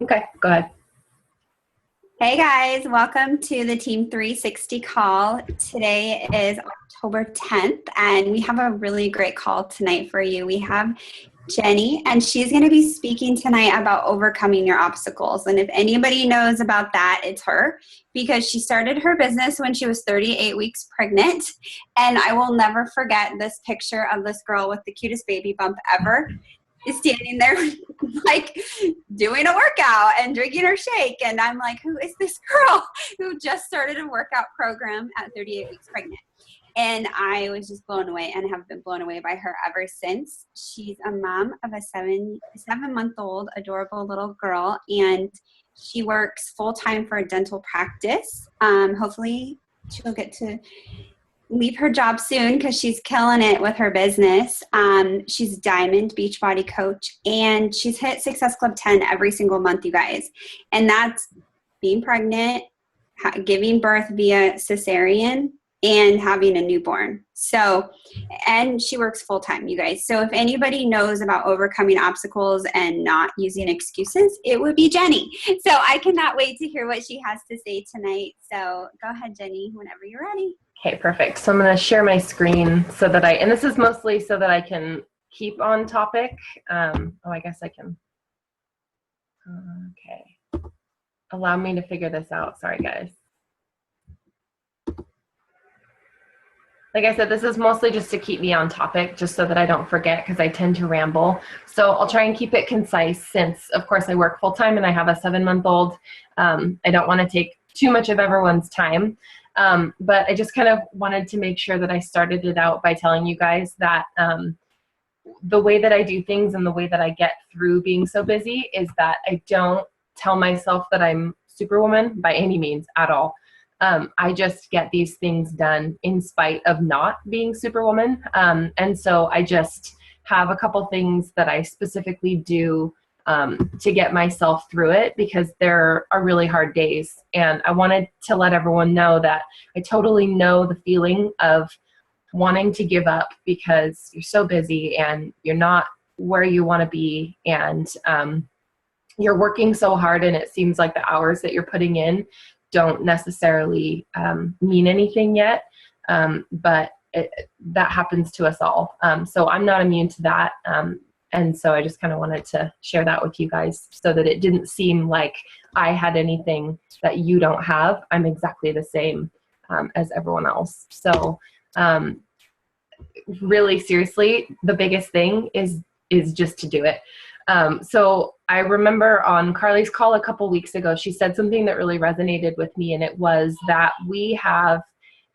Okay, go ahead. Hey guys, welcome to the Team 360 call. Today is October 10th, and we have a really great call tonight for you. We have Jenny, and she's going to be speaking tonight about overcoming your obstacles. And if anybody knows about that, it's her, because she started her business when she was 38 weeks pregnant. And I will never forget this picture of this girl with the cutest baby bump ever is standing there like doing a workout and drinking her shake. And I'm like, who is this girl who just started a workout program at 38 weeks pregnant? And I was just blown away and have been blown away by her ever since. She's a mom of a 7 month old adorable little girl, and she works full time for a dental practice. Hopefully she'll get to leave her job soon because she's killing it with her business. She's Diamond Beachbody coach, and she's hit Success Club 10 every single month, you guys. And that's being pregnant, giving birth via cesarean, and having a newborn. So, and she works full time, you guys. So if anybody knows about overcoming obstacles and not using excuses, it would be Jenny. So I cannot wait to hear what she has to say tonight. So go ahead, Jenny, whenever you're ready. Okay, perfect. So I'm going to share my screen so that and this is mostly so that I can keep on topic. I guess I can. Okay. Allow me to figure this out. Sorry, guys. Like I said, this is mostly just to keep me on topic, just so that I don't forget, because I tend to ramble. So I'll try and keep it concise since, of course, I work full-time and I have a 7-month-old. I don't want to take too much of everyone's time. But I just kind of wanted to make sure that I started it out by telling you guys that the way that I do things and the way that I get through being so busy is that I don't tell myself that I'm Superwoman by any means at all. I just get these things done in spite of not being Superwoman. And so I just have a couple things that I specifically do to get myself through it, because there are really hard days. And I wanted to let everyone know that I totally know the feeling of wanting to give up because you're so busy and you're not where you want to be. And you're working so hard, and it seems like the hours that you're putting in don't necessarily mean anything yet, but that happens to us all. So I'm not immune to that. And so I just kind of wanted to share that with you guys so that it didn't seem like I had anything that you don't have. I'm exactly the same as everyone else. So really seriously, the biggest thing is just to do it. So I remember on Carly's call a couple weeks ago, she said something that really resonated with me, and it was that we have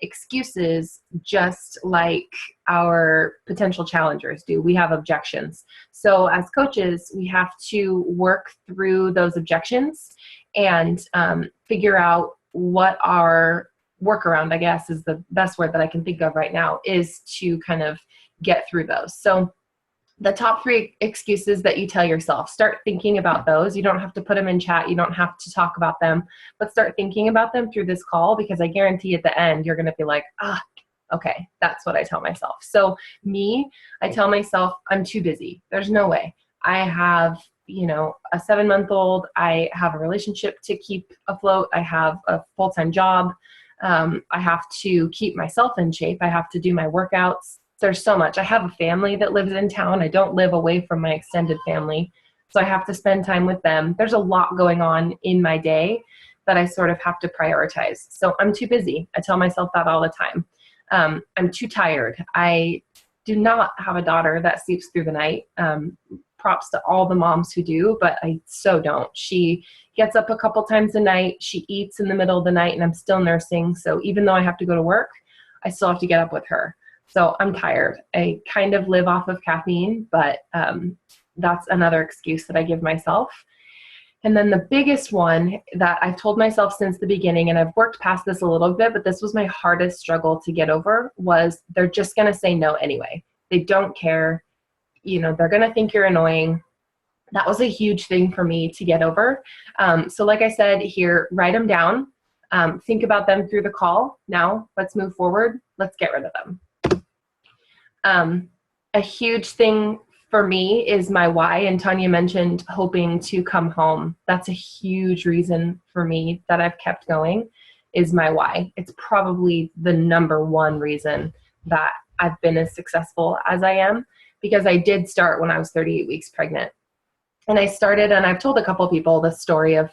excuses just like our potential challengers do. We have objections. So as coaches, we have to work through those objections and figure out what our workaround, I guess is the best word that I can think of right now, is to kind of get through those. So the top 3 excuses that you tell yourself, start thinking about those. You don't have to put them in chat. You don't have to talk about them, but start thinking about them through this call, because I guarantee at the end, you're going to be like, okay, that's what I tell myself. So I tell myself I'm too busy. There's no way. I have, a 7-month-old. I have a relationship to keep afloat. I have a full-time job. I have to keep myself in shape. I have to do my workouts. There's so much. I have a family that lives in town. I don't live away from my extended family, so I have to spend time with them. There's a lot going on in my day that I sort of have to prioritize. So I'm too busy. I tell myself that all the time. I'm too tired. I do not have a daughter that sleeps through the night. Props to all the moms who do, but I so don't. She gets up a couple times a night. She eats in the middle of the night, and I'm still nursing. So even though I have to go to work, I still have to get up with her. So I'm tired. I kind of live off of caffeine, but that's another excuse that I give myself. And then the biggest one that I've told myself since the beginning, and I've worked past this a little bit, but this was my hardest struggle to get over, was they're just going to say no anyway. They don't care. They're going to think you're annoying. That was a huge thing for me to get over. So like I said here, write them down. Think about them through the call. Now let's move forward. Let's get rid of them. A huge thing for me is my why. And Tanya mentioned hoping to come home. That's a huge reason for me that I've kept going, is my why. It's probably the number one reason that I've been as successful as I am, because I did start when I was 38 weeks pregnant. And I started, and I've told a couple people the story of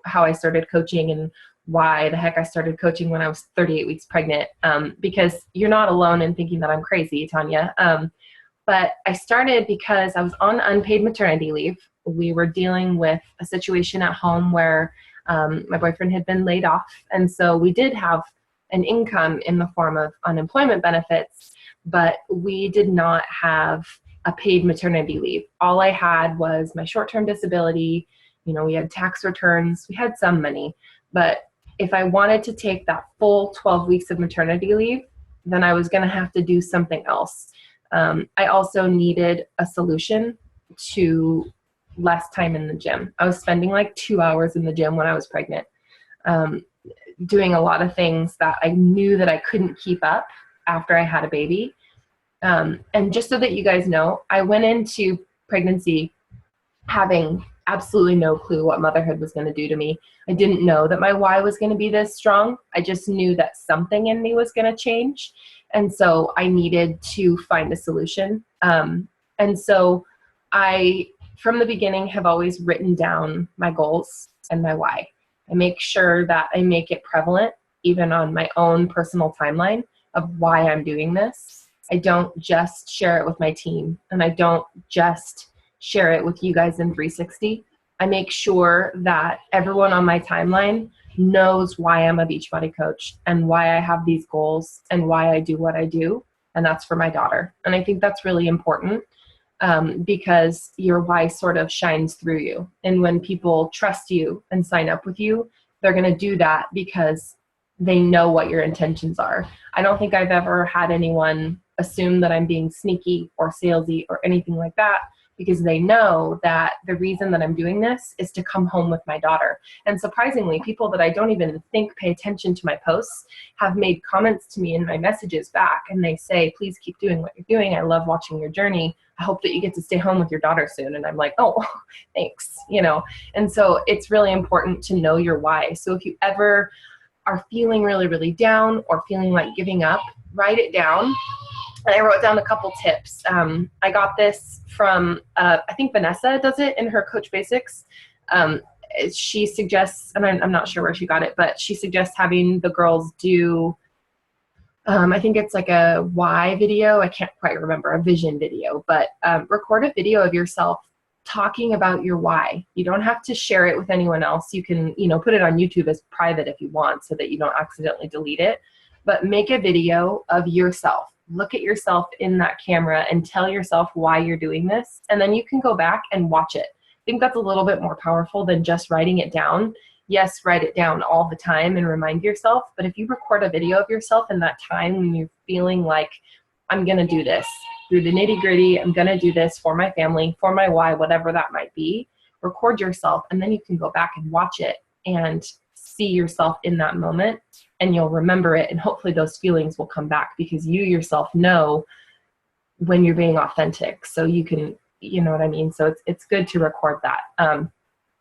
how I started coaching and why the heck I started coaching when I was 38 weeks pregnant, because you're not alone in thinking that I'm crazy, Tanya. But I started because I was on unpaid maternity leave. We were dealing with a situation at home where my boyfriend had been laid off. And so we did have an income in the form of unemployment benefits, but we did not have a paid maternity leave. All I had was my short-term disability. You know, we had tax returns, we had some money, but if I wanted to take that full 12 weeks of maternity leave, then I was going to have to do something else. I also needed a solution to less time in the gym. I was spending like 2 hours in the gym when I was pregnant, doing a lot of things that I knew that I couldn't keep up after I had a baby. And just so that you guys know, I went into pregnancy having absolutely no clue what motherhood was going to do to me. I didn't know that my why was going to be this strong. I just knew that something in me was going to change. And so I needed to find a solution. And so I, from the beginning, have always written down my goals and my why. I make sure that I make it prevalent, even on my own personal timeline of why I'm doing this. I don't just share it with my team, and I don't just share it with you guys in 360. I make sure that everyone on my timeline knows why I'm a Beachbody coach and why I have these goals and why I do what I do. And that's for my daughter. And I think that's really important, because your why sort of shines through you. And when people trust you and sign up with you, they're going to do that because they know what your intentions are. I don't think I've ever had anyone assume that I'm being sneaky or salesy or anything like that, because they know that the reason that I'm doing this is to come home with my daughter. And surprisingly, people that I don't even think pay attention to my posts have made comments to me in my messages back, and they say, please keep doing what you're doing. I love watching your journey. I hope that you get to stay home with your daughter soon. And I'm like, oh, thanks, you know. And so it's really important to know your why. So if you ever are feeling really, really down or feeling like giving up, write it down. And I wrote down a couple tips. I got this from, I think Vanessa does it in her Coach Basics. She suggests, and I'm not sure where she got it, but she suggests having the girls do, I think it's like a why video. I can't quite remember, a vision video, but record a video of yourself talking about your why. You don't have to share it with anyone else. You can, you know, put it on YouTube as private if you want, so that you don't accidentally delete it, but make a video of yourself. Look at yourself in that camera and tell yourself why you're doing this. And then you can go back and watch it. I think that's a little bit more powerful than just writing it down. Yes, write it down all the time and remind yourself. But if you record a video of yourself in that time when you're feeling like, I'm going to do this through the nitty gritty, I'm going to do this for my family, for my why, whatever that might be, record yourself. And then you can go back and watch it and see yourself in that moment, and you'll remember it. And hopefully those feelings will come back, because you yourself know when you're being authentic. So you can, you know what I mean? So it's good to record that. And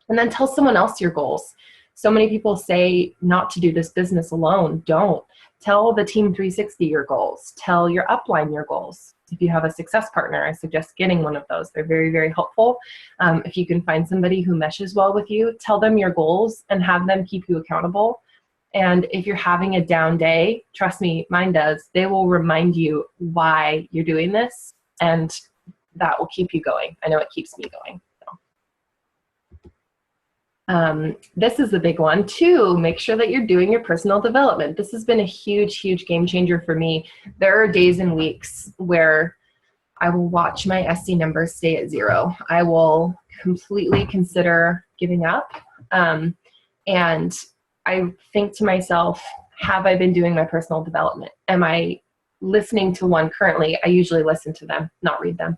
then tell someone else your goals. So many people say not to do this business alone. Don't. Tell the Team 360 your goals. Tell your upline your goals. If you have a success partner, I suggest getting one of those. They're very, very helpful. If you can find somebody who meshes well with you, tell them your goals and have them keep you accountable. And if you're having a down day, trust me, mine does, they will remind you why you're doing this, and that will keep you going. I know it keeps me going. This is the big one too. Make sure that you're doing your personal development. This has been a huge, huge game changer for me. There are days and weeks where I will watch my SC numbers stay at 0. I will completely consider giving up. And I think to myself, have I been doing my personal development? Am I listening to one currently? I usually listen to them, not read them.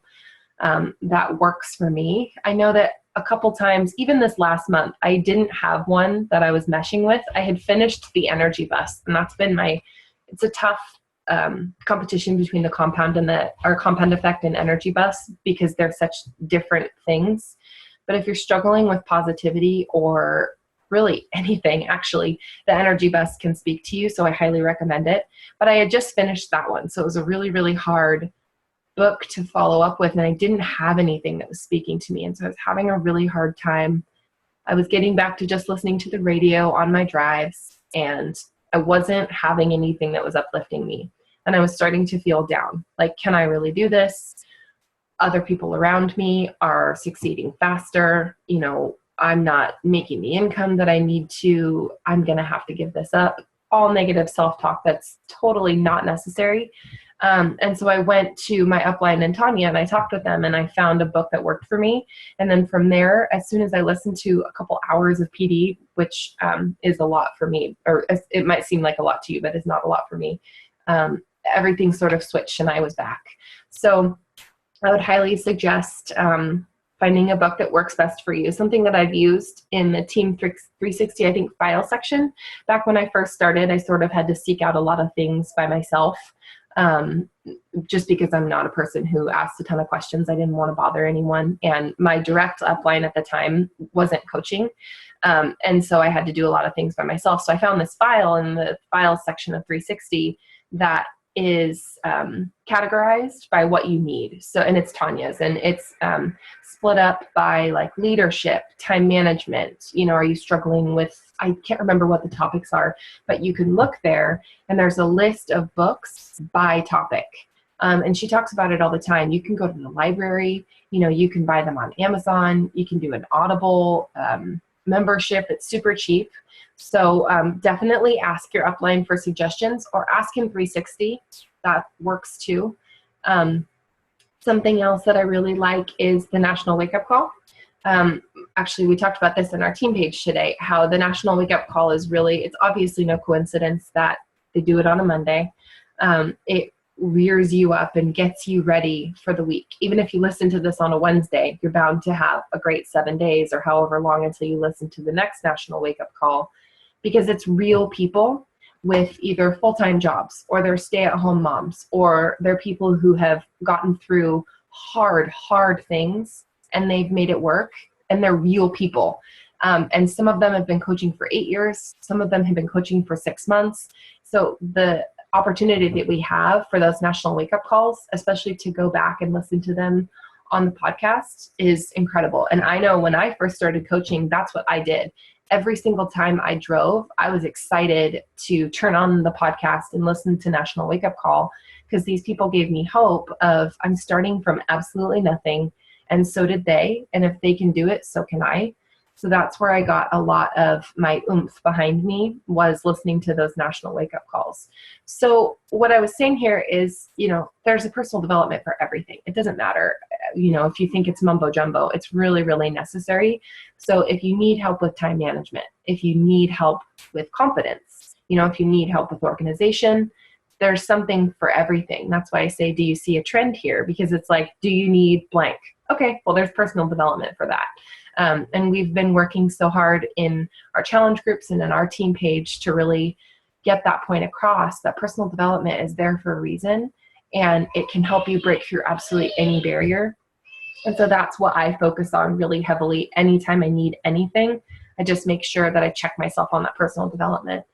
That works for me. I know that a couple times, even this last month, I didn't have one that I was meshing with. I had finished the Energy Bus, and that's been it's a tough competition between the compound and our compound effect and energy bus, because they're such different things. But if you're struggling with positivity or really anything, actually, the energy bus can speak to you. So I highly recommend it. But I had just finished that one. So it was a really, really hard book to follow up with. And I didn't have anything that was speaking to me. And so I was having a really hard time. I was getting back to just listening to the radio on my drives, and I wasn't having anything that was uplifting me. And I was starting to feel down. Like, can I really do this? Other people around me are succeeding faster. You know, I'm not making the income that I need to. I'm going to have to give this up. All negative self-talk that's totally not necessary. And so I went to my upline and Tanya, and I talked with them, and I found a book that worked for me. And then from there, as soon as I listened to a couple hours of PD, which is a lot for me, or it might seem like a lot to you, but it's not a lot for me, everything sort of switched and I was back. So I would highly suggest finding a book that works best for you. Something that I've used in the Team 360, I think, file section. Back when I first started, I sort of had to seek out a lot of things by myself. Just because I'm not a person who asks a ton of questions. I didn't want to bother anyone. And my direct upline at the time wasn't coaching. And so I had to do a lot of things by myself. So I found this file in the files section of 360 that is categorized by what you need. So, and it's Tanya's, and it's split up by like leadership, time management. You know, are you struggling with, I can't remember what the topics are, but you can look there and there's a list of books by topic. And she talks about it all the time. You can go to the library, you know, you can buy them on Amazon, you can do an Audible membership. It's super cheap. So definitely ask your upline for suggestions, or ask in 360. That works too. Something else that I really like is the National Wake Up Call. Actually, we talked about this in our team page today, how the National Wake Up Call is really, it's obviously no coincidence that they do it on a Monday. It rears you up and gets you ready for the week. Even if you listen to this on a Wednesday, you're bound to have a great 7 days or however long until you listen to the next National Wake Up Call, because it's real people with either full-time jobs, or they're stay-at-home moms, or they're people who have gotten through hard things and they've made it work, and they're real people. And some of them have been coaching for 8 years. Some of them have been coaching for 6 months. So the opportunity that we have for those National Wake Up Calls, especially to go back and listen to them on the podcast, is incredible. And I know when I first started coaching, that's what I did. Every single time I drove, I was excited to turn on the podcast and listen to National Wake Up Call, because these people gave me hope of, I'm starting from absolutely nothing, and so did they. And if they can do it, so can I. So that's where I got a lot of my oomph behind me, was listening to those National Wake Up Calls. So what I was saying here is, you know, there's a personal development for everything. It doesn't matter, you know, if you think it's mumbo jumbo, it's really, really necessary. So if you need help with time management, if you need help with confidence, you know, if you need help with organization, there's something for everything. That's why I say, do you see a trend here? Because it's like, do you need blank? Okay, well, there's personal development for that. And we've been working so hard in our challenge groups and in our team page to really get that point across, that personal development is there for a reason, and it can help you break through absolutely any barrier. And so that's what I focus on really heavily. Anytime I need anything, I just make sure that I check myself on that personal development.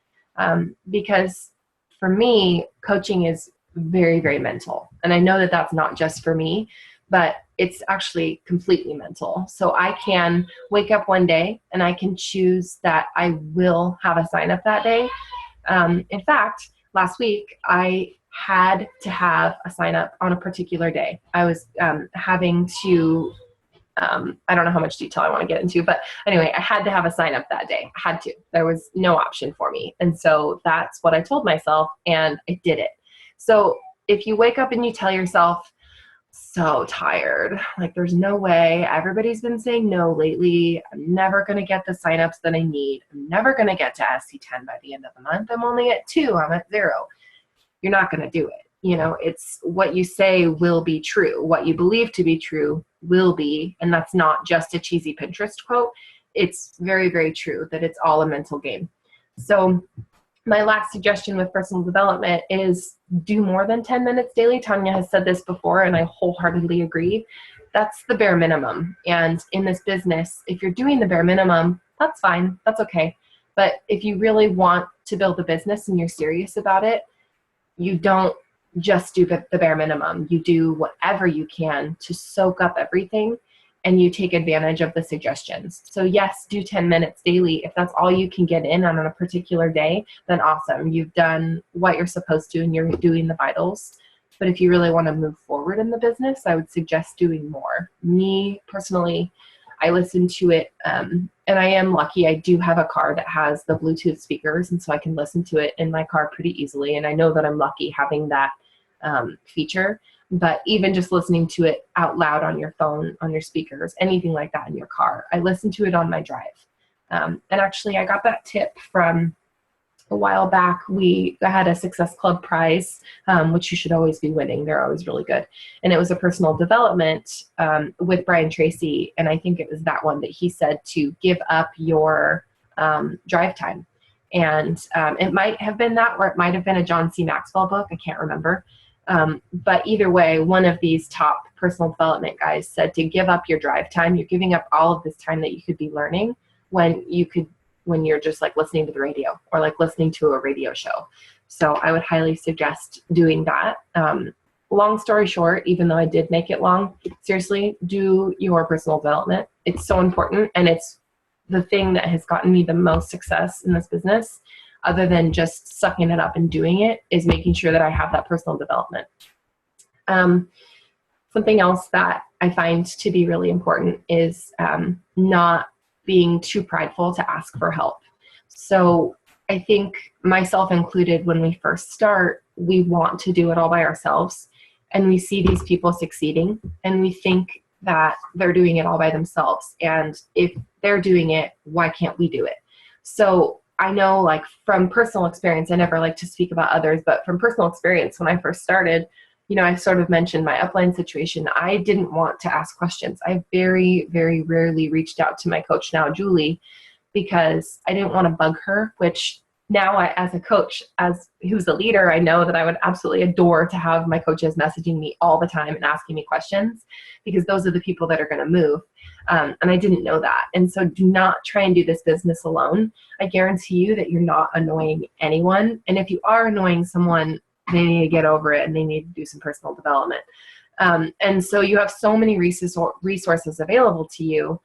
Because for me, coaching is very, very mental. And I know that that's not just for me, but it's actually completely mental. So I can wake up one day and I can choose that I will have a sign up that day. In fact, last week I had to have a sign up on a particular day. I was having to, I don't know how much detail I want to get into, but anyway, I had to have a sign up that day. I had to. There was no option for me. And so that's what I told myself, and I did it. So if you wake up and you tell yourself, so tired, like there's no way, everybody's been saying no lately, I'm never going to get the signups that I need, I'm never going to get to SC10 by the end of the month, I'm only at 2, I'm at 0, you're not going to do it. You know, it's what you say will be true. What you believe to be true will be, and that's not just a cheesy Pinterest quote. It's very, very true that it's all a mental game. So my last suggestion with personal development is do more than 10 minutes daily. Tanya has said this before, and I wholeheartedly agree. That's the bare minimum. And in this business, if you're doing the bare minimum, that's fine. That's okay. But if you really want to build a business and you're serious about it, you don't just do the bare minimum. You do whatever you can to soak up everything, and you take advantage of the suggestions. So yes, do 10 minutes daily. If that's all you can get in on a particular day, then awesome. You've done what you're supposed to and you're doing the vitals. But if you really want to move forward in the business, I would suggest doing more. Me personally, I listen to it, and I am lucky. I do have a car that has the Bluetooth speakers, and so I can listen to it in my car pretty easily. And I know that I'm lucky having that feature. But even just listening to it out loud on your phone, on your speakers, anything like that in your car, I listen to it on my drive. And actually, I got that tip from a while back. We had a Success Club prize, which you should always be winning. They're always really good. And it was a personal development with Brian Tracy. And I think it was that one that he said to give up your drive time. And it might have been that, or it might have been a John C. Maxwell book. I can't remember. But either way, one of these top personal development guys said to give up your drive time. You're giving up all of this time that you could be learning when you're just like listening to the radio or like listening to a radio show. So I would highly suggest doing that. Long story short, even though I did make it long, seriously, do your personal development. It's so important, and it's the thing that has gotten me the most success in this business, other than just sucking it up and doing it, is making sure that I have that personal development. Something else that I find to be really important is not being too prideful to ask for help. So I think, myself included, when we first start, we want to do it all by ourselves, and we see these people succeeding, and we think that they're doing it all by themselves. And if they're doing it, why can't we do it? So I know, like, from personal experience, I never like to speak about others, but from personal experience, when I first started, I sort of mentioned my upline situation. I didn't want to ask questions. I very, very rarely reached out to my coach now, Julie, because I didn't want to bug her, which now as a coach, who's a leader, I know that I would absolutely adore to have my coaches messaging me all the time and asking me questions, because those are the people that are going to move. And I didn't know that. And so do not try and do this business alone. I guarantee you that you're not annoying anyone. And if you are annoying someone, they need to get over it and they need to do some personal development. And so you have so many resources available to you.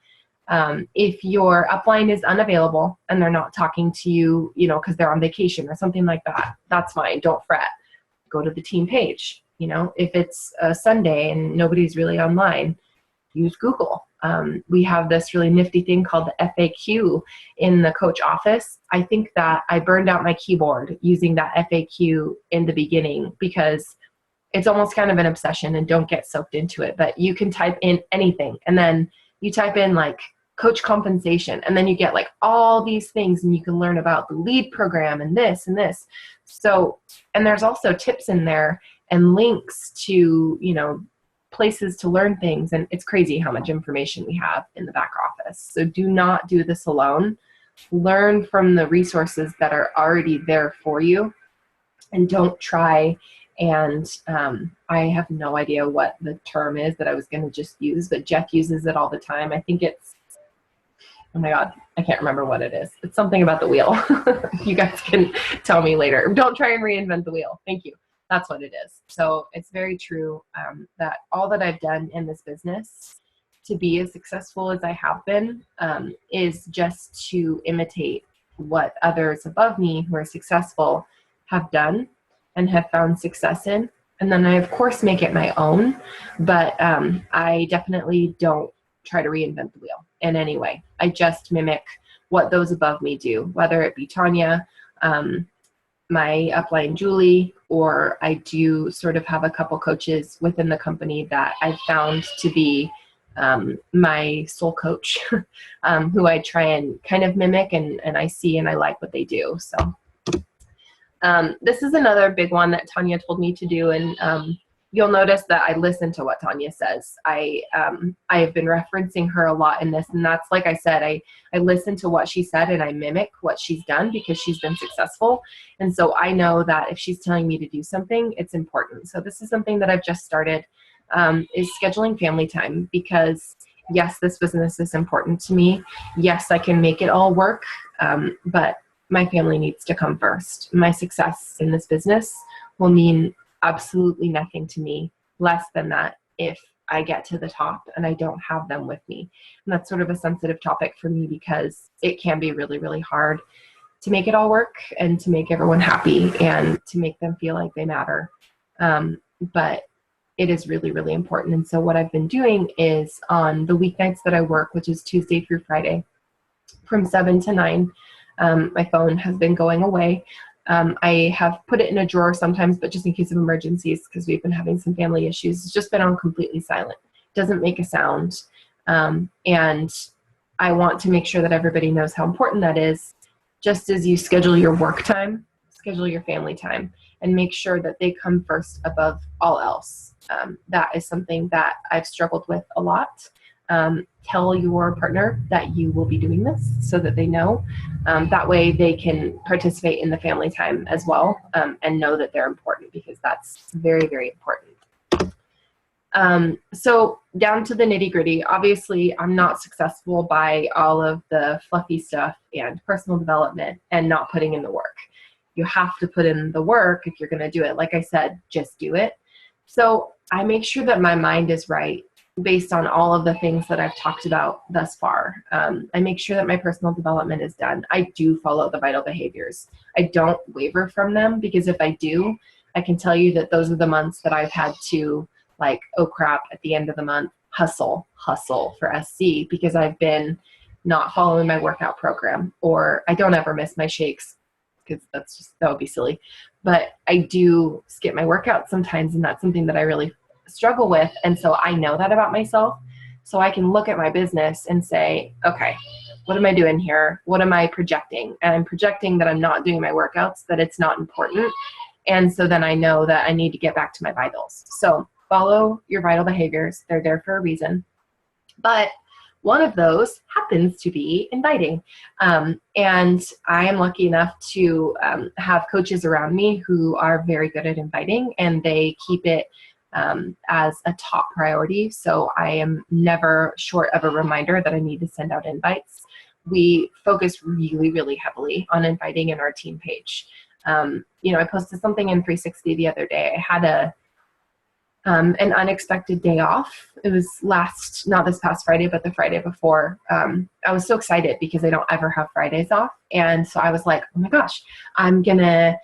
If your upline is unavailable and they're not talking to you, because they're on vacation or something like that, that's fine. Don't fret. Go to the team page. If it's a Sunday and nobody's really online, use Google. We have this really nifty thing called the FAQ in the coach office. I think that I burned out my keyboard using that FAQ in the beginning, because it's almost kind of an obsession, and don't get soaked into it. But you can type in anything, and then you type in like coach compensation, and then you get like all these things, and you can learn about the lead program and this and this. So, and there's also tips in there and links to, places to learn things. And it's crazy how much information we have in the back office. So do not do this alone. Learn from the resources that are already there for you, and don't try. And I have no idea what the term is that I was going to just use, but Jeff uses it all the time. I think it's, oh my God, I can't remember what it is. It's something about the wheel. You guys can tell me later. Don't try and reinvent the wheel. Thank you. That's what it is. So it's very true that all that I've done in this business to be as successful as I have been is just to imitate what others above me who are successful have done and have found success in. And then I, of course, make it my own, but I definitely don't try to reinvent the wheel in any way. I just mimic what those above me do, whether it be Tanya, my upline Julie, or I do sort of have a couple coaches within the company that I've found to be my soul coach, who I try and kind of mimic, and I see and I like what they do. So this is another big one that Tanya told me to do, and you'll notice that I listen to what Tanya says. I have been referencing her a lot in this, and that's, like I said, I listen to what she said and I mimic what she's done because she's been successful. And so I know that if she's telling me to do something, it's important. So this is something that I've just started, is scheduling family time, because yes, this business is important to me. Yes, I can make it all work, but my family needs to come first. My success in this business will mean absolutely nothing to me less than that if I get to the top and I don't have them with me. And that's sort of a sensitive topic for me because it can be really, really hard to make it all work and to make everyone happy and to make them feel like they matter. But it is really, really important. And so what I've been doing is on the weeknights that I work, which is Tuesday through Friday, from 7 to 9, my phone has been going away. I have put it in a drawer sometimes, but just in case of emergencies, because we've been having some family issues. It's just been on completely silent. Doesn't make a sound. And I want to make sure that everybody knows how important that is. Just as you schedule your work time, schedule your family time, and make sure that they come first above all else. That is something that I've struggled with a lot. Tell your partner that you will be doing this so that they know. That way they can participate in the family time as well, and know that they're important, because that's very, very important. So down to the nitty gritty, obviously I'm not successful by all of the fluffy stuff and personal development and not putting in the work. You have to put in the work if you're going to do it. Like I said, just do it. So I make sure that my mind is right based on all of the things that I've talked about thus far. I make sure that my personal development is done. I do follow the vital behaviors. I don't waver from them, because if I do, I can tell you that those are the months that I've had to, like, oh crap, at the end of the month, hustle for SC, because I've been not following my workout program. Or I don't ever miss my shakes, because that would be silly. But I do skip my workouts sometimes, and that's something that I really struggle with. And so I know that about myself. So I can look at my business and say, okay, what am I doing here? What am I projecting? And I'm projecting that I'm not doing my workouts, that it's not important. And so then I know that I need to get back to my vitals. So follow your vital behaviors. They're there for a reason. But one of those happens to be inviting. And I am lucky enough to have coaches around me who are very good at inviting, and they keep it as a top priority. So I am never short of a reminder that I need to send out invites. We focus really, really heavily on inviting in our team page. I posted something in 360 the other day. I had an unexpected day off. It was not this past Friday, but the Friday before. I was so excited because I don't ever have Fridays off. And so I was like, oh my gosh, I'm going to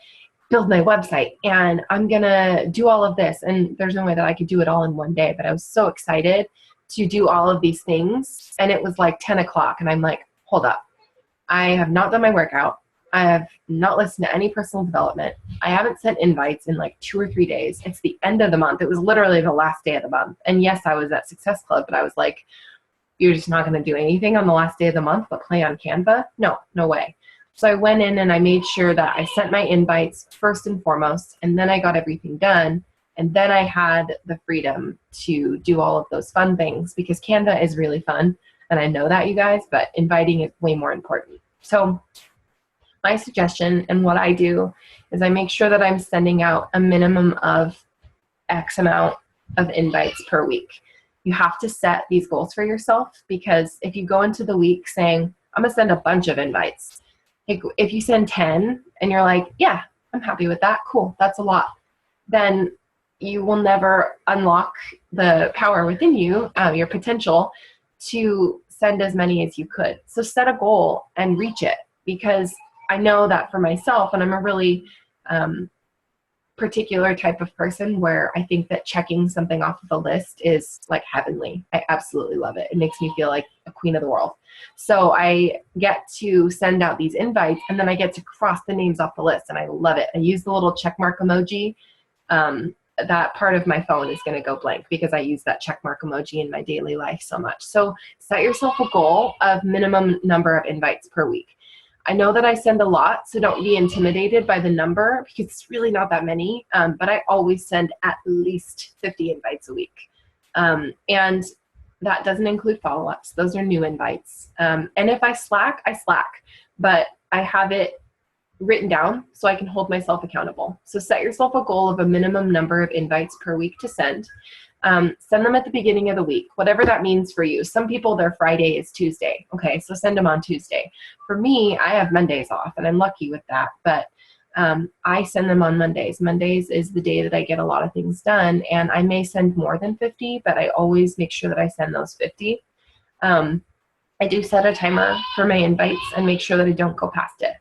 build my website and I'm going to do all of this. And there's no way that I could do it all in one day, but I was so excited to do all of these things. And it was like 10 o'clock and I'm like, hold up. I have not done my workout. I have not listened to any personal development. I haven't sent invites in like 2 or 3 days. It's the end of the month. It was literally the last day of the month. And yes, I was at Success Club, but I was like, you're just not going to do anything on the last day of the month but play on Canva? No way. So I went in and I made sure that I sent my invites first and foremost, and then I got everything done. And then I had the freedom to do all of those fun things, because Canva is really fun. And I know that, you guys, but inviting is way more important. So my suggestion and what I do is I make sure that I'm sending out a minimum of X amount of invites per week. You have to set these goals for yourself, because if you go into the week saying, I'm going to send a bunch of invites, if you send 10 and you're like, yeah, I'm happy with that, cool, that's a lot, then you will never unlock the power within you, your potential to send as many as you could. So set a goal and reach it, because I know that for myself, and I'm a really particular type of person where I think that checking something off of a list is like heavenly. I absolutely love it. It makes me feel like a queen of the world. So I get to send out these invites, and then I get to cross the names off the list, and I love it. I use the little check mark emoji. That part of my phone is going to go blank because I use that check mark emoji in my daily life so much. So set yourself a goal of minimum number of invites per week. I know that I send a lot, so don't be intimidated by the number because it's really not that many, but I always send at least 50 invites a week. And that doesn't include follow-ups. Those are new invites. And if I slack, I slack, but I have it written down so I can hold myself accountable. So set yourself a goal of a minimum number of invites per week to send. Send them at the beginning of the week, whatever that means for you. Some people, their Friday is Tuesday. Okay, so send them on Tuesday. For me, I have Mondays off, and I'm lucky with that, but I send them on Mondays. Mondays is the day that I get a lot of things done, and I may send more than 50, but I always make sure that I send those 50. I do set a timer for my invites and make sure that I don't go past it.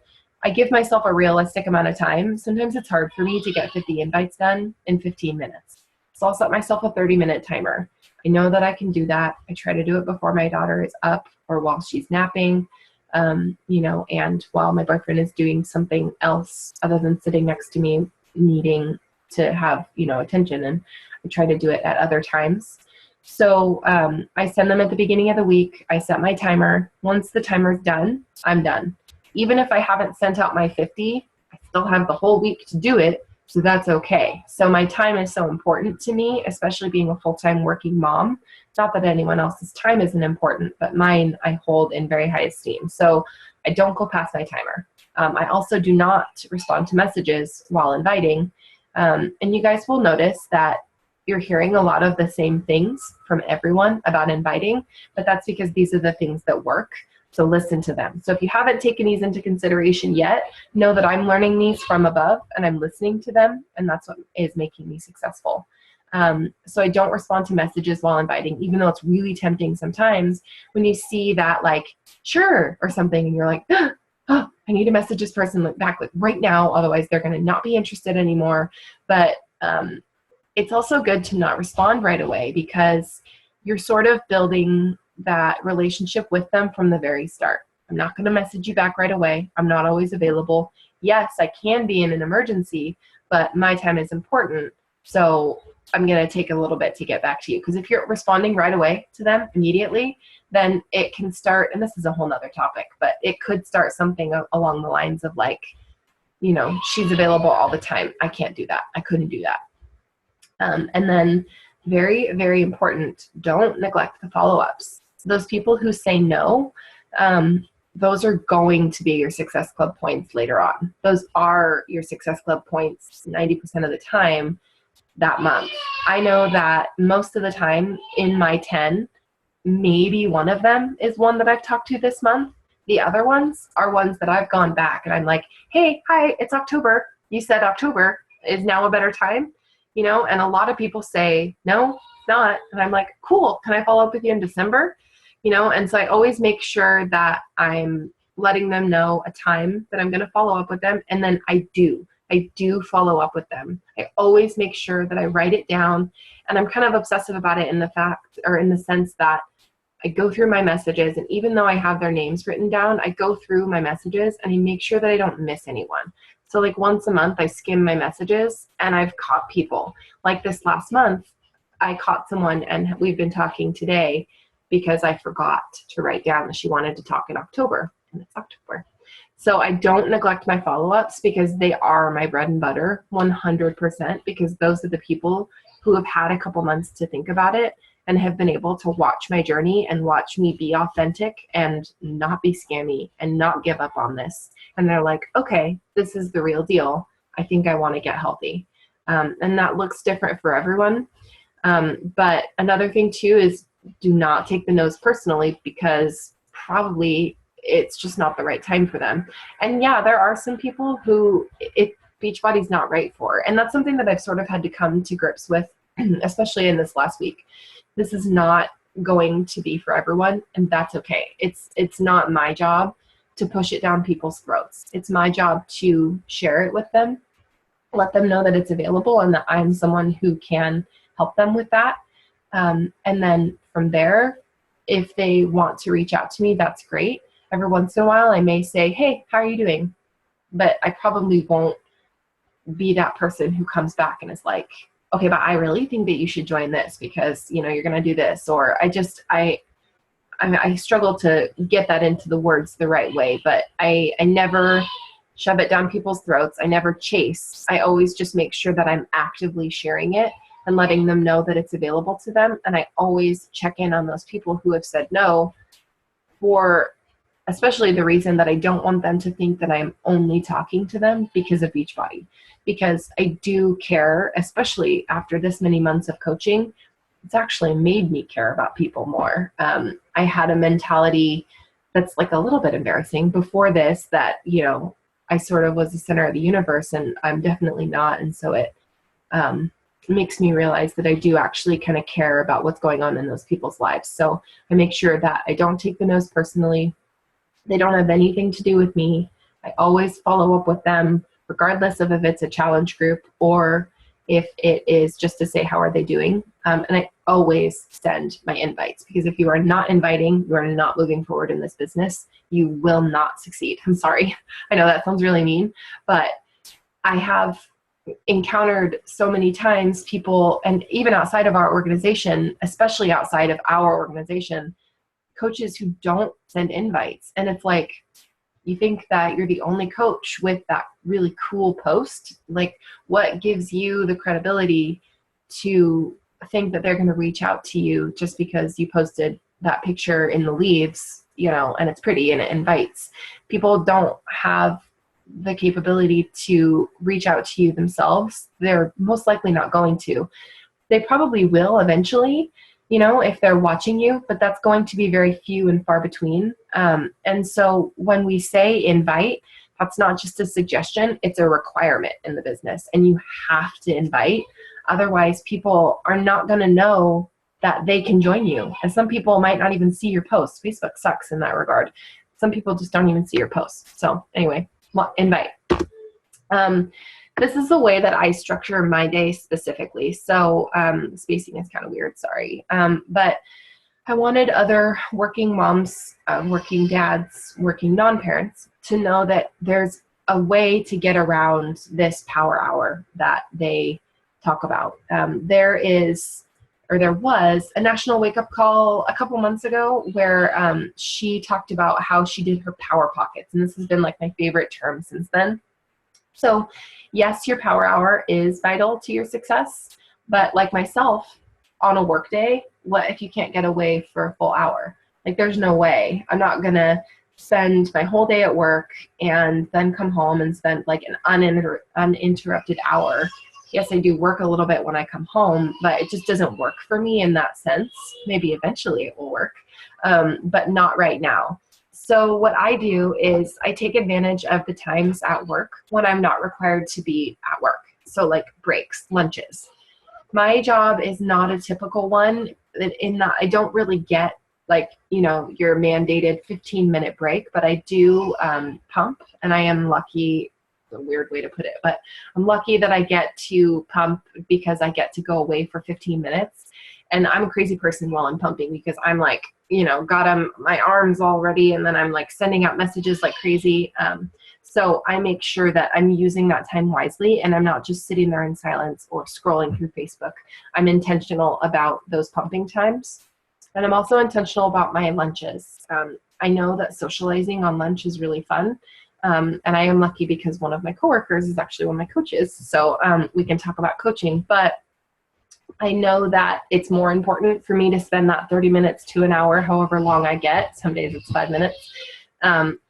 I give myself a realistic amount of time. Sometimes it's hard for me to get 50 invites done in 15 minutes. So I'll set myself a 30-minute timer. I know that I can do that. I try to do it before my daughter is up or while she's napping, and while my boyfriend is doing something else other than sitting next to me needing to have, attention. And I try to do it at other times. So I send them at the beginning of the week. I set my timer. Once the timer's done, I'm done. Even if I haven't sent out my 50, I still have the whole week to do it, so that's okay. So my time is so important to me, especially being a full-time working mom. Not that anyone else's time isn't important, but mine I hold in very high esteem. So I don't go past my timer. I also do not respond to messages while inviting. And you guys will notice that you're hearing a lot of the same things from everyone about inviting, but that's because these are the things that work. So listen to them. So if you haven't taken these into consideration yet, know that I'm learning these from above and I'm listening to them, and that's what is making me successful. So I don't respond to messages while inviting, even though it's really tempting sometimes when you see that like, sure, or something, and you're like, oh, I need to message this person back right now, otherwise they're going to not be interested anymore. But it's also good to not respond right away because you're sort of building that relationship with them from the very start. I'm not going to message you back right away. I'm not always available. Yes, I can be in an emergency, but my time is important. So I'm going to take a little bit to get back to you. Because if you're responding right away to them immediately, then it can start, and this is a whole nother topic, but it could start something along the lines of like, she's available all the time. I can't do that. I couldn't do that. And then very, very important, don't neglect the follow-ups. Those people who say no, those are going to be your Success Club points later on. Those are your Success Club points 90% of the time that month. I know that most of the time in my 10, maybe one of them is one that I've talked to this month. The other ones are ones that I've gone back and I'm like, hey, hi, it's October. You said October. Is now a better time? And a lot of people say, no, it's not. And I'm like, cool. Can I follow up with you in December? And so I always make sure that I'm letting them know a time that I'm going to follow up with them. And then I do follow up with them. I always make sure that I write it down, and I'm kind of obsessive about it in the sense that I go through my messages, and even though I have their names written down, I go through my messages and I make sure that I don't miss anyone. So like once a month I skim my messages and I've caught people. Like this last month, I caught someone and we've been talking today because I forgot to write down that she wanted to talk in October, and it's October. So I don't neglect my follow-ups because they are my bread and butter 100%, because those are the people who have had a couple months to think about it and have been able to watch my journey and watch me be authentic and not be scammy and not give up on this. And they're like, okay, this is the real deal. I think I want to get healthy. And that looks different for everyone. But another thing too is do not take the no's personally, because probably it's just not the right time for them. And yeah, there are some people who Beachbody's not right for. And that's something that I've sort of had to come to grips with, especially in this last week. This is not going to be for everyone, and that's okay. It's not my job to push it down people's throats. It's my job to share it with them, let them know that it's available and that I'm someone who can help them with that. And then from there, if they want to reach out to me, that's great. Every once in a while, I may say, hey, how are you doing? But I probably won't be that person who comes back and is like, okay, but I really think that you should join this because, you're going to do this. Or I I struggle to get that into the words the right way, but I never shove it down people's throats. I never chase. I always just make sure that I'm actively sharing it and letting them know that it's available to them. And I always check in on those people who have said no, for especially the reason that I don't want them to think that I'm only talking to them because of Beachbody. Because I do care, especially after this many months of coaching. It's actually made me care about people more. I had a mentality that's like a little bit embarrassing before this, that, you know, I sort of was the center of the universe, and I'm definitely not. And so it makes me realize that I do actually kind of care about what's going on in those people's lives. So I make sure that I don't take the no's personally. They don't have anything to do with me. I always follow up with them, regardless of if it's a challenge group or if it is just to say, how are they doing? And I always send my invites, because if you are not inviting, you are not moving forward in this business. You will not succeed. I'm sorry. I know that sounds really mean, but I have encountered so many times people, and even outside of our organization, especially outside of our organization, coaches who don't send invites. And it's like, you think that you're the only coach with that really cool post. Like, what gives you the credibility to think that they're going to reach out to you just because you posted that picture in the leaves, you know, and it's pretty and it invites? People don't have the capability to reach out to you themselves. They're most likely not going to. They probably will eventually, you know, if they're watching you, but that's going to be very few and far between. And so when we say invite, that's not just a suggestion, it's a requirement in the business, and you have to invite. Otherwise, people are not going to know that they can join you. And some people might not even see your posts. Facebook sucks in that regard. Some people just don't even see your posts. So anyway, invite. This is the way that I structure my day specifically. So spacing is kind of weird, sorry. But I wanted other working moms, working dads, working non-parents to know that there's a way to get around this power hour that they talk about. There was a national wake-up call a couple months ago where she talked about how she did her power pockets. And this has been like my favorite term since then. So yes, your power hour is vital to your success, but like myself, on a work day, what if you can't get away for a full hour? Like, there's no way. I'm not going to spend my whole day at work and then come home and spend like an uninterrupted hour. Yes, I do work a little bit when I come home, but it just doesn't work for me in that sense. Maybe eventually it will work, but not right now. So what I do is I take advantage of the times at work when I'm not required to be at work. So like breaks, lunches. My job is not a typical one in that I don't really get like, you know, your mandated 15-minute break, but I do pump, and I am lucky. A weird way to put it, but I'm lucky that I get to pump because I get to go away for 15 minutes. And I'm a crazy person while I'm pumping, because I'm like, you know, got my arms all ready, and then I'm like sending out messages like crazy. So I make sure that I'm using that time wisely, and I'm not just sitting there in silence or scrolling through Facebook. I'm intentional about those pumping times. And I'm also intentional about my lunches. I know that socializing on lunch is really fun. And I am lucky because one of my coworkers is actually one of my coaches. So we can talk about coaching, but I know that it's more important for me to spend that 30 minutes to an hour, however long I get. Some days it's 5 minutes,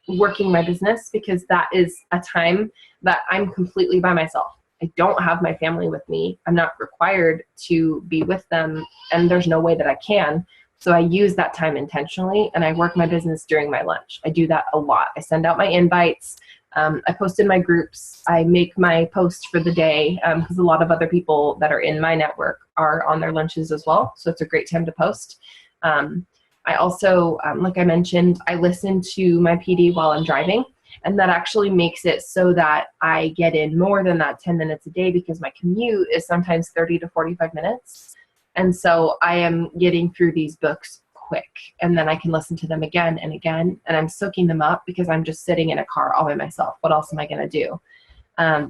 working my business, because that is a time that I'm completely by myself. I don't have my family with me. I'm not required to be with them, and there's no way that I can. So I use that time intentionally, and I work my business during my lunch. I do that a lot. I send out my invites. I post in my groups. I make my post for the day, because a lot of other people that are in my network are on their lunches as well. So it's a great time to post. I also, like I mentioned, I listen to my PD while I'm driving, and that actually makes it so that I get in more than that 10 minutes a day, because my commute is sometimes 30 to 45 minutes. And so I am getting through these books quick, and then I can listen to them again and again, and I'm soaking them up because I'm just sitting in a car all by myself. What else am I going to do?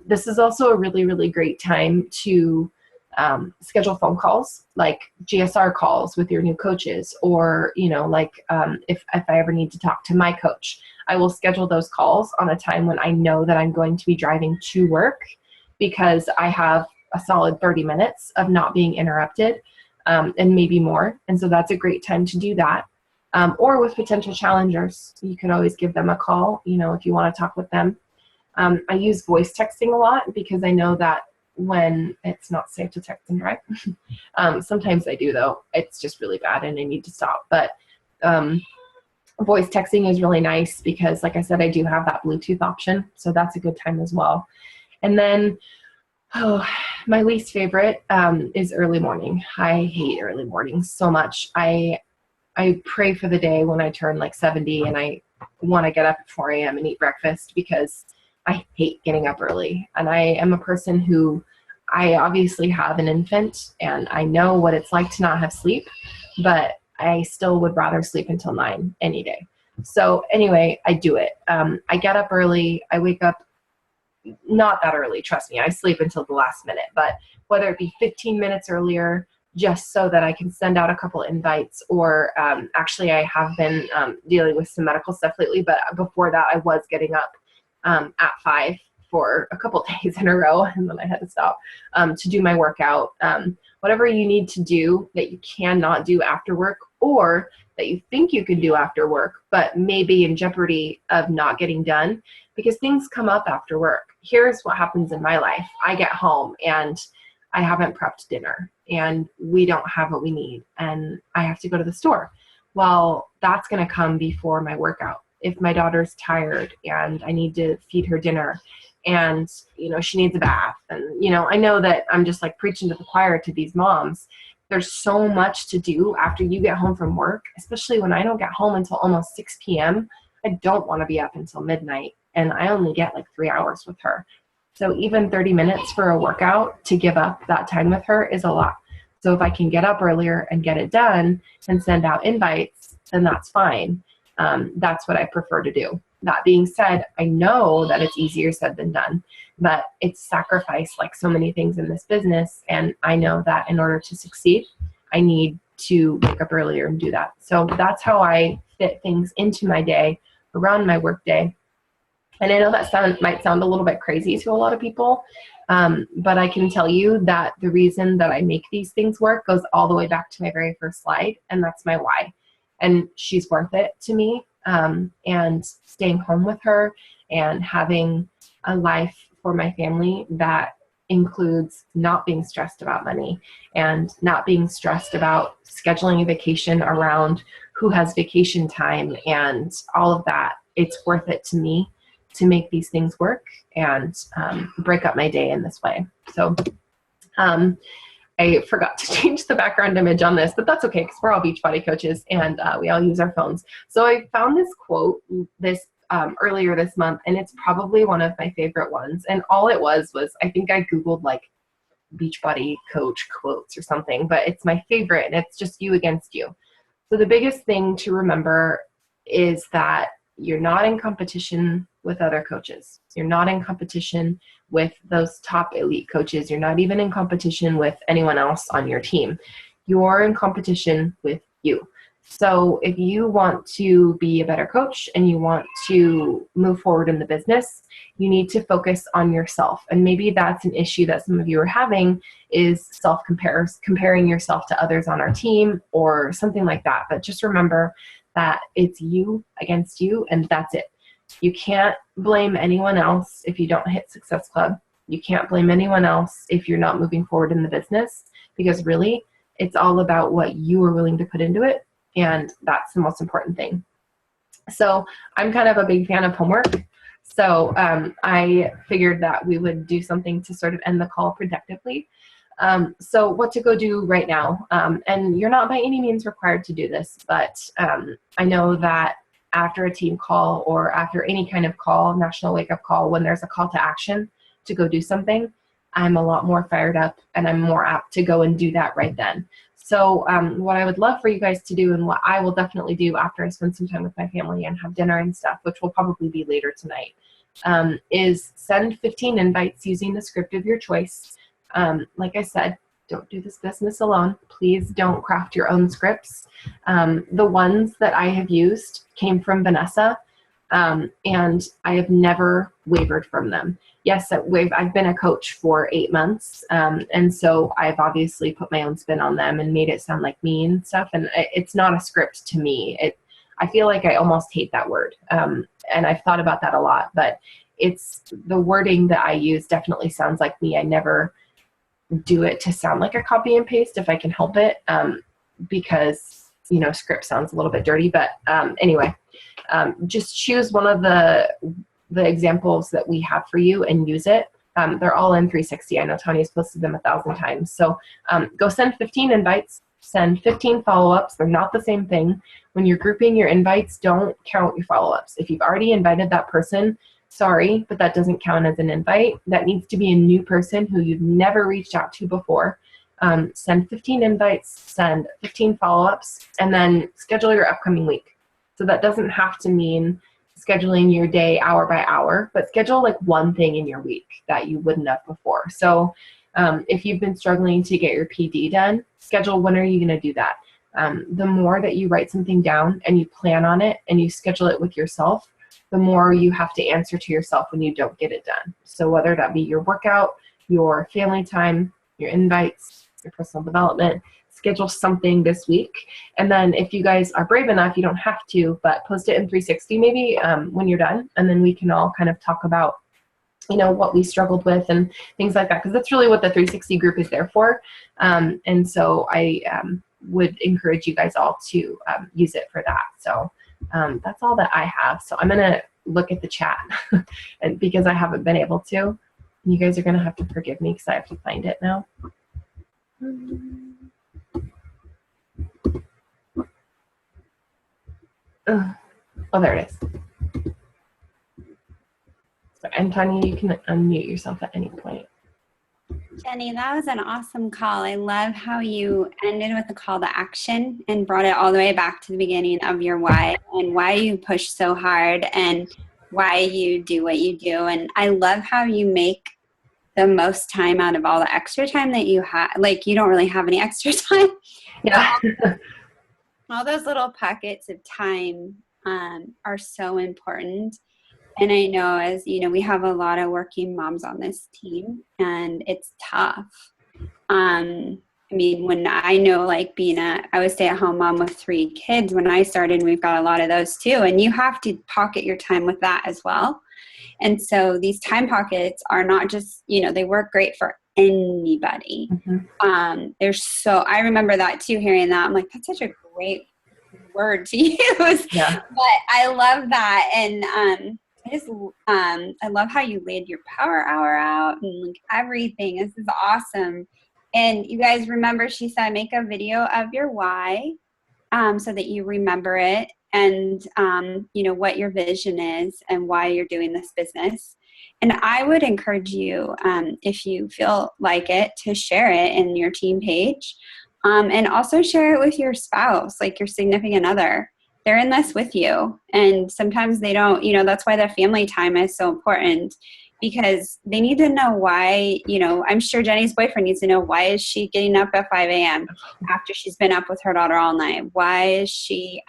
This is also a really, really great time to schedule phone calls, like GSR calls with your new coaches, or, if I ever need to talk to my coach, I will schedule those calls on a time when I know that I'm going to be driving to work, because I have a solid 30 minutes of not being interrupted, and maybe more. And so that's a great time to do that. Or with potential challengers, you can always give them a call, if you want to talk with them. I use voice texting a lot because I know that when it's not safe to text and drive. Sometimes I do, though. It's just really bad and I need to stop. But voice texting is really nice because, like I said, I do have that Bluetooth option. So that's a good time as well. And then, my least favorite is early morning. I hate early mornings so much. I pray for the day when I turn like 70 and I want to get up at 4 a.m. and eat breakfast, because I hate getting up early. And I am a person who, I obviously have an infant and I know what it's like to not have sleep, but I still would rather sleep until 9 any day. So anyway, I do it. I get up early. I wake up not that early, trust me. I sleep until the last minute, but whether it be 15 minutes earlier, just so that I can send out a couple invites, or actually I have been dealing with some medical stuff lately, but before that I was getting up at 5 for a couple days in a row, and then I had to stop to do my workout. Whatever you need to do that you cannot do after work, or that you think you can do after work, but maybe in jeopardy of not getting done, because things come up after work. Here's what happens in my life. I get home and I haven't prepped dinner and we don't have what we need and I have to go to the store. Well, that's going to come before my workout. If my daughter's tired and I need to feed her dinner and, she needs a bath, and, I know that I'm just like preaching to the choir to these moms. There's so much to do after you get home from work, especially when I don't get home until almost 6 p.m. I don't want to be up until midnight, and I only get like 3 hours with her. So even 30 minutes for a workout, to give up that time with her is a lot. So if I can get up earlier and get it done and send out invites, then that's fine. That's what I prefer to do. That being said, I know that it's easier said than done, but it's sacrifice like so many things in this business. And I know that in order to succeed, I need to wake up earlier and do that. So that's how I fit things into my day around my work day. And I know that might sound a little bit crazy to a lot of people, but I can tell you that the reason that I make these things work goes all the way back to my very first slide, and that's my why. And she's worth it to me, and staying home with her and having a life for my family that includes not being stressed about money and not being stressed about scheduling a vacation around who has vacation time and all of that. It's worth it to me to make these things work and break up my day in this way. So I forgot to change the background image on this, but that's okay because we're all Beachbody coaches and we all use our phones. So I found this quote earlier this month, and it's probably one of my favorite ones. And all it was I think I Googled like Beachbody coach quotes or something, but it's my favorite, and it's just you against you. So the biggest thing to remember is that you're not in competition with other coaches. You're not in competition with those top elite coaches. You're not even in competition with anyone else on your team. You're in competition with you. So if you want to be a better coach and you want to move forward in the business, you need to focus on yourself. And maybe that's an issue that some of you are having, is comparing yourself to others on our team or something like that. But just remember that it's you against you, and that's it. You can't blame anyone else if you don't hit Success Club. You can't blame anyone else if you're not moving forward in the business, because really it's all about what you are willing to put into it. And that's the most important thing. So I'm kind of a big fan of homework. So I figured that we would do something to sort of end the call productively. So what to go do right now, and you're not by any means required to do this, but I know that after a team call or after any kind of call, national wake-up call, when there's a call to action to go do something, I'm a lot more fired up and I'm more apt to go and do that right then. So what I would love for you guys to do, and what I will definitely do after I spend some time with my family and have dinner and stuff, which will probably be later tonight, is send 15 invites using the script of your choice. Like I said, don't do this business alone. Please don't craft your own scripts. The ones that I have used came from Vanessa, and I have never wavered from them. Yes, I've been a coach for 8 months, and so I've obviously put my own spin on them and made it sound like me and stuff, and it's not a script to me. I feel like I almost hate that word, and I've thought about that a lot, but it's the wording that I use definitely sounds like me. I never do it to sound like a copy and paste if I can help it, because, script sounds a little bit dirty, but anyway, just choose one of the examples that we have for you and use it. They're all in 360. I know Tanya's posted them 1,000 times. So go send 15 invites, send 15 follow-ups. They're not the same thing. When you're grouping your invites, don't count your follow-ups. If you've already invited that person, sorry, but that doesn't count as an invite. That needs to be a new person who you've never reached out to before. Send 15 invites, send 15 follow-ups, and then schedule your upcoming week. So that doesn't have to mean scheduling your day hour by hour, but schedule like one thing in your week that you wouldn't have before. So if you've been struggling to get your PD done, schedule when are you going to do that. The more that you write something down and you plan on it and you schedule it with yourself, the more you have to answer to yourself when you don't get it done. So whether that be your workout, your family time, your invites, your personal development, schedule something this week. And then if you guys are brave enough, you don't have to, but post it in 360 maybe when you're done. And then we can all kind of talk about, what we struggled with and things like that. Because that's really what the 360 group is there for. And so I would encourage you guys all to use it for that. So that's all that I have. So I'm going to look at the chat and because I haven't been able to. You guys are going to have to forgive me because I have to find it now. Oh, there it is. So, and Tanya, you can unmute yourself at any point. Jenny, that was an awesome call. I love how you ended with a call to action and brought it all the way back to the beginning of your why and why you push so hard and why you do what you do. And I love how you make the most time out of all the extra time that you have. Like, you don't really have any extra time. Yeah. All those little pockets of time are so important. And I know, as you know, we have a lot of working moms on this team, and it's tough. I mean, when I know, like I was stay-at-home mom with 3 kids when I started, we've got a lot of those too. And you have to pocket your time with that as well. And so these time pockets are not just, they work great for anybody. Mm-hmm. I remember that too, hearing that. I'm like, that's such a great word to use. Yeah. But I love that. And I love how you laid your power hour out and like everything. This is awesome. And you guys remember, she said, make a video of your why, so that you remember it and, what your vision is and why you're doing this business. And I would encourage you, if you feel like it, to share it in your team page, and also share it with your spouse, like your significant other. They're in this with you. And sometimes they don't, that's why the family time is so important, because they need to know why, I'm sure Jenny's boyfriend needs to know, why is she getting up at 5 a.m. after she's been up with her daughter all night? Why is she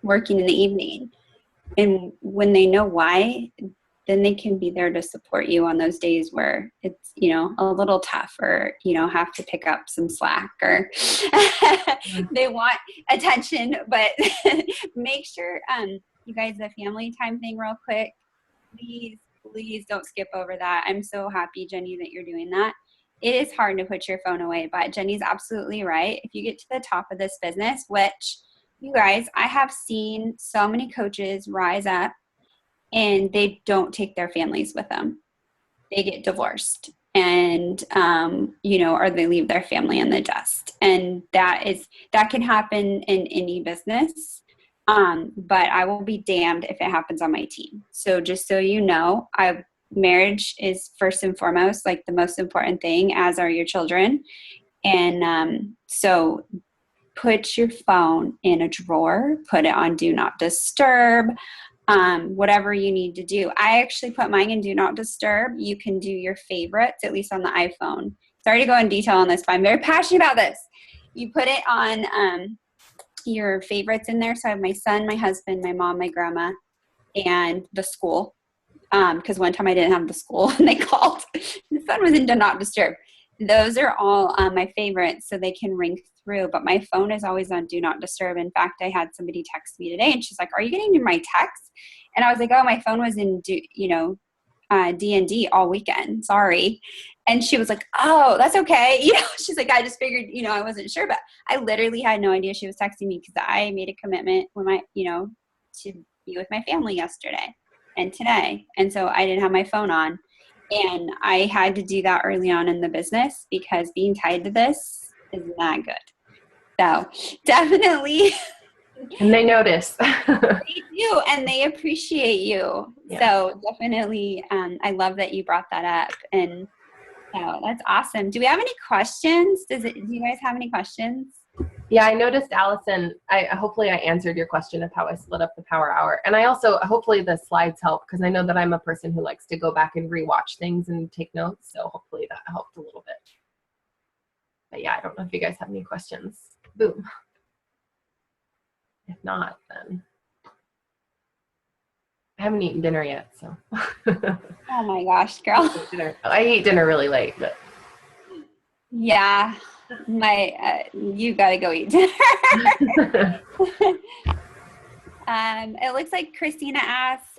working in the evening? And when they know why, then they can be there to support you on those days where it's, a little tough, or, have to pick up some slack, or they want attention. But make sure, you guys, the family time thing real quick, please don't skip over that. I'm so happy, Jenny, that you're doing that. It is hard to put your phone away, but Jenny's absolutely right. If you get to the top of this business, which, you guys, I have seen so many coaches rise up and they don't take their families with them. They get divorced and, or they leave their family in the dust. And that can happen in any business. But I will be damned if it happens on my team. So just so you know, marriage is first and foremost, like the most important thing, as are your children. And so put your phone in a drawer, put it on do not disturb, whatever you need to do. I actually put mine in do not disturb. You can do your favorites, at least on the iPhone. sorry to go in detail on this, but I'm very passionate about this. You put it on your favorites in there. So I have my son, my husband, my mom, my grandma, and the school. Because one time I didn't have the school and they called. The phone was in Do Not Disturb. Those are all my favorites, so they can ring through. But my phone is always on Do Not Disturb. In fact, I had somebody text me today, and she's like, "Are you getting my texts?" And I was like, "Oh, my phone was in D&D all weekend. Sorry." And she was like, "Oh, that's okay." She's like, "I just figured, I wasn't sure." But I literally had no idea she was texting me because I made a commitment with to be with my family yesterday and today. And so I didn't have my phone on. And I had to do that early on in the business because being tied to this is not good. So definitely. And they notice. They do, and they appreciate you. Yeah. So definitely, I love that you brought that up. And so that's awesome. Do we have any questions? Do you guys have any questions? Yeah, I noticed, Allison, hopefully I answered your question of how I split up the power hour. And I also, hopefully the slides help, because I know that I'm a person who likes to go back and rewatch things and take notes. So hopefully that helped a little bit. But yeah, I don't know if you guys have any questions. Boom. If not, then I haven't eaten dinner yet, so. Oh my gosh, girl. I eat dinner really late, but. Yeah. You gotta go eat dinner. It looks like Christina asks,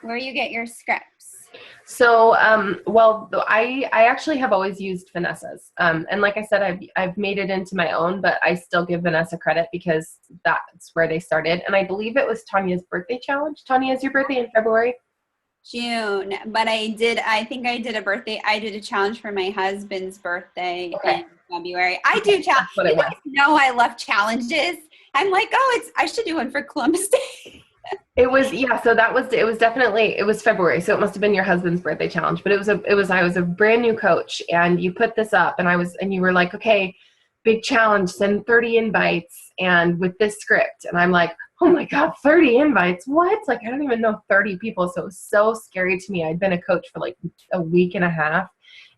where you get your scripts? So, I actually have always used Vanessa's, and like I said, I've made it into my own, but I still give Vanessa credit because that's where they started, and I believe it was Tanya's birthday challenge. Tanya, is your birthday in February? June, but I did a challenge for my husband's birthday in February. I do challenge. You guys know I love challenges. I'm like, I should do one for Columbus Day. It was February, so it must have been your husband's birthday challenge. But I was a brand new coach, and you put this up, and you were like, okay, big challenge, send 30 invites, and with this script, and I'm like, oh my God, 30 invites, what? Like, I don't even know 30 people, so it was so scary to me. I'd been a coach for like a week and a half,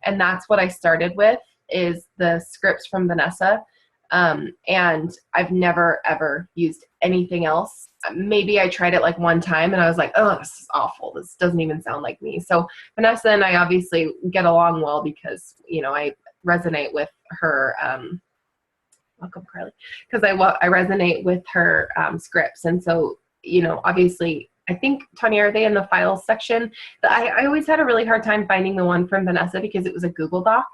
and that's what I started with, is the scripts from Vanessa, and I've never, ever used anything else. Maybe I tried it like one time, and I was like, oh, this is awful. This doesn't even sound like me. So Vanessa and I obviously get along well because, I resonate with her, welcome, Carly, because I resonate with her scripts. And so, obviously, I think, Tanya, are they in the files section? I always had a really hard time finding the one from Vanessa because it was a Google Doc.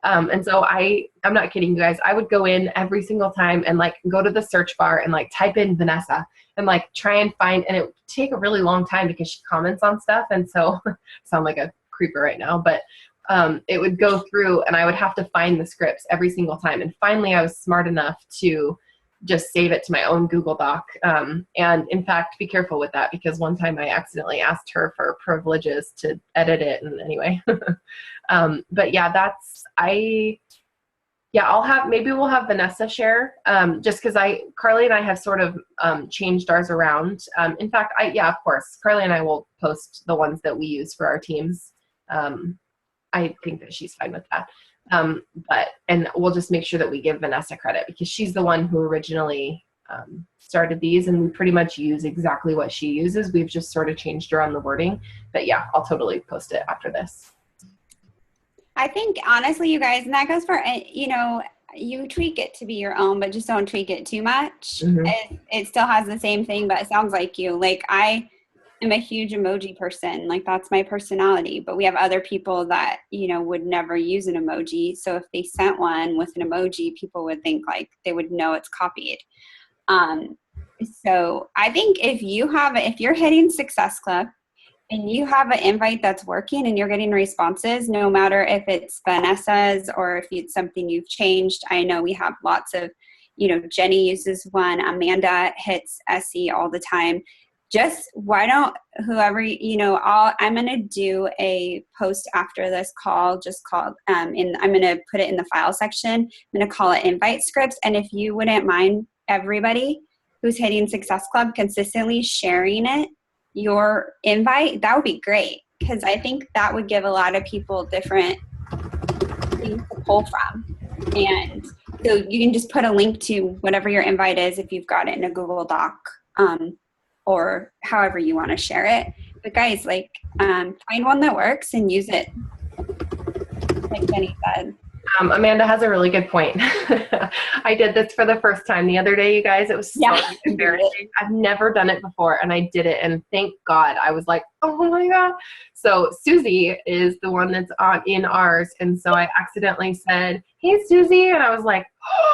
And so I'm not kidding you guys. I would go in every single time and like go to the search bar and like type in Vanessa and like try and find, and it would take a really long time because she comments on stuff. And so sound like a creeper right now, but it would go through and I would have to find the scripts every single time. And finally I was smart enough to just save it to my own Google Doc. And in fact, be careful with that, because one time I accidentally asked her for privileges to edit it. And anyway, but yeah, maybe we'll have Vanessa share, just because Carly and I have sort of changed ours around. In fact, of course, Carly and I will post the ones that we use for our teams. I think that she's fine with that. And we'll just make sure that we give Vanessa credit because she's the one who originally started these, and we pretty much use exactly what she uses. We've just sort of changed around the wording, but yeah, I'll totally post it after this. I think honestly, you guys, and that goes for, you tweak it to be your own, but just don't tweak it too much. Mm-hmm. It still has the same thing, but it sounds like you. Like, I am a huge emoji person. Like, that's my personality. But we have other people that, would never use an emoji. So if they sent one with an emoji, people would think like they would know it's copied. So I think if you're hitting Success Club and you have an invite that's working and you're getting responses, no matter if it's Vanessa's or if it's something you've changed. I know we have lots of, Jenny uses one, Amanda hits SE all the time. Just why don't whoever, I'm going to do a post after this call, just called, I'm going to put it in the file section. I'm going to call it invite scripts. And if you wouldn't mind everybody who's hitting Success Club consistently sharing it, your invite, that would be great. Because I think that would give a lot of people different things to pull from. And so you can just put a link to whatever your invite is if you've got it in a Google Doc, or however you want to share it. But guys, like, find one that works and use it, like Jenny said. Amanda has a really good point. I did this for the first time the other day, you guys. It was so embarrassing. I've never done it before, and I did it, and thank God. I was like, oh my God. So Susie is the one that's in ours, and so I accidentally said, hey, Susie, and I was like,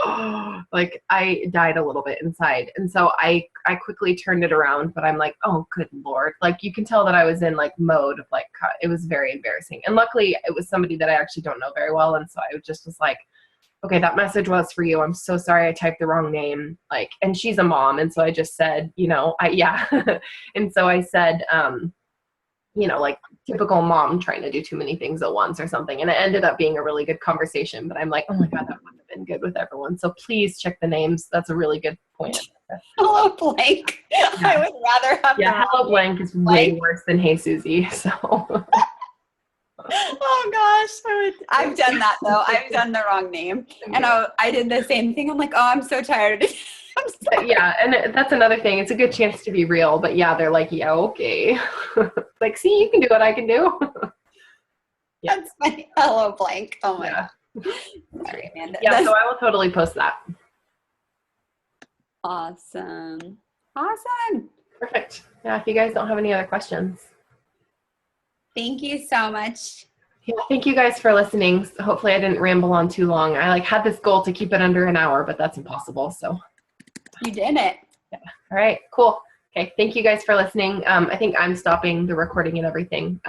oh, like I died a little bit inside. And so I quickly turned it around, but I'm like, oh, good Lord. Like, you can tell that I was in like mode of like, it was very embarrassing. And luckily it was somebody that I actually don't know very well. And so I just was like, okay, that message was for you. I'm so sorry I typed the wrong name. Like, and she's a mom. And so I just said, yeah. And so I said, like typical mom trying to do too many things at once or something. And it ended up being a really good conversation, but I'm like, oh my God, that wouldn't have been good with everyone. So please check the names. That's a really good point. Hello, Blank. Yeah. I would rather have hello, Blank is way worse than Hey, Susie. So. Oh gosh, I've done that though. I've done the wrong name, and I did the same thing. I'm like, oh, I'm so tired. Yeah, and that's another thing. It's a good chance to be real, but yeah, they're like, yeah, okay. Like, see, you can do what I can do. Yeah. That's funny. Hello, Blank. Oh my God. Sorry, Amanda. Yeah, so I will totally post that. Awesome. Perfect. Yeah, if you guys don't have any other questions. Thank you so much. Yeah, thank you guys for listening. Hopefully I didn't ramble on too long. I had this goal to keep it under an hour, but that's impossible. So you did it. Yeah. All right, cool. Okay. Thank you guys for listening. I think I'm stopping the recording and everything.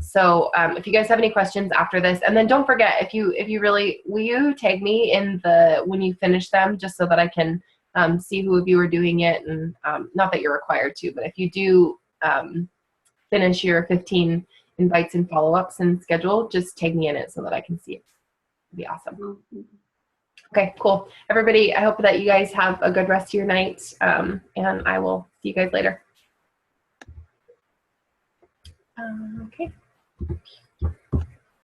So if you guys have any questions after this, and then don't forget, if you really, will you tag me in when you finish them, just so that I can see who of you are doing it, and not that you're required to, but if you do finish your 15 invites and follow-ups and schedule, just tag me in it so that I can see it. It'd be awesome. Okay, cool. Everybody, I hope that you guys have a good rest of your night, and I will see you guys later. Okay.